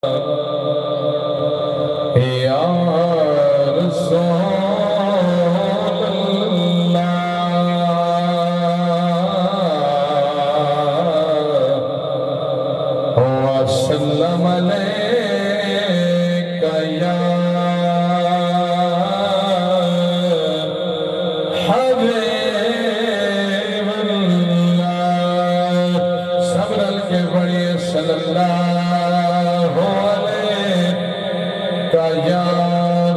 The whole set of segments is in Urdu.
یا رسول اللہ وسلم علیک یا حبیب اللہ صبر کے پڑھئے صلی اللہ یا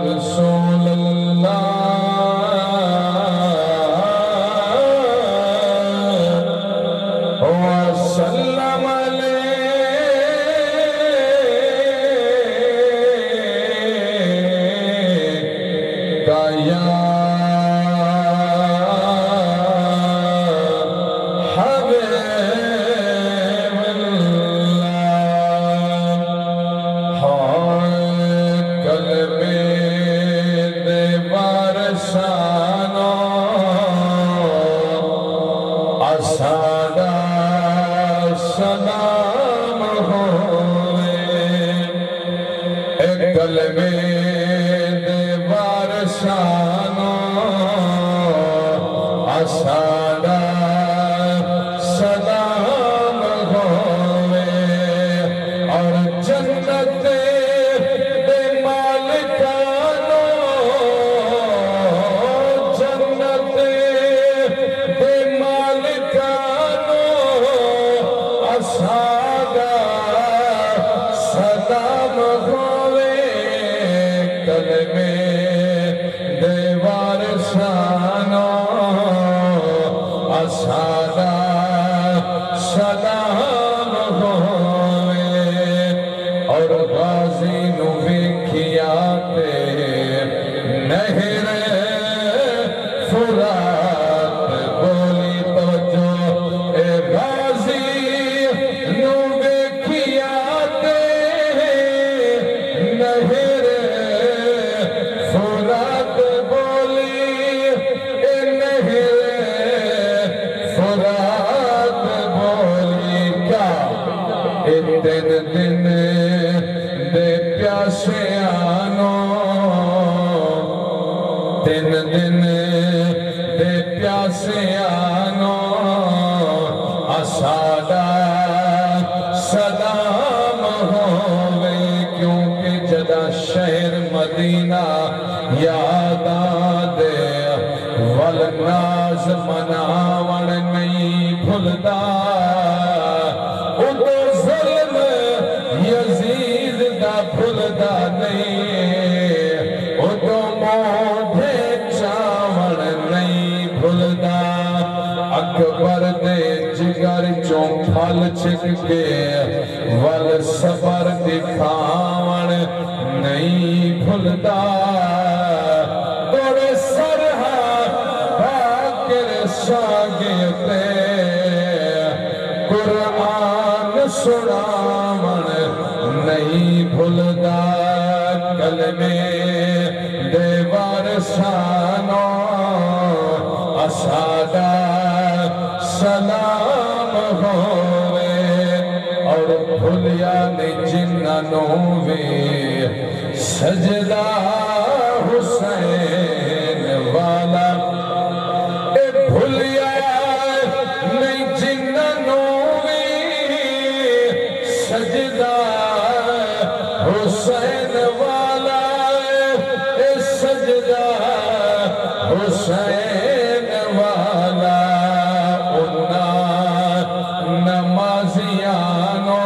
رسول اللہ وسلم علیک یا حبیب اللہ سلام ہوئے قلبِ دیوار شانو اسادہ سلام ہوئے اور جنت دے مالکانو جنت دے مالکانو اسادہ سلام ہوئے قلبِ دیوار شانو اسادہ سلام ہوئے اور غازی نو ویکھیا تے نہر فرات بولی توجہ اے غازی نو ویکھیا تے نہر فرات بولی اے نہر فرات بولی کیا اے دن دن دے پیاسے آنو دن دن دے پیاسے آنو اسادہ سلام ہوئے کیونکہ جدا شہر مدینہ یاد آدے والناز مناون نہیں بھلدا ادھو ظلم یزید دا بھلدا نہیں ادھو موڈھے چاون نہیں بھلدا اکبر دے جگر چوں پھل چھک کے ول صبر دکھاون نہیں بھلدا توڑے سرہا باکر شاگردے قرآن سناون نہیں بھلدا کلمے دیوار شانو اسادہ سلام ہوئے اور بھولیا نہیں جنانوں میں سجدہ حسین والا اے بھولیا نہیں جنانوں میں سجدہ حسین والا اے سجدہ حسین والا انہا نمازیانو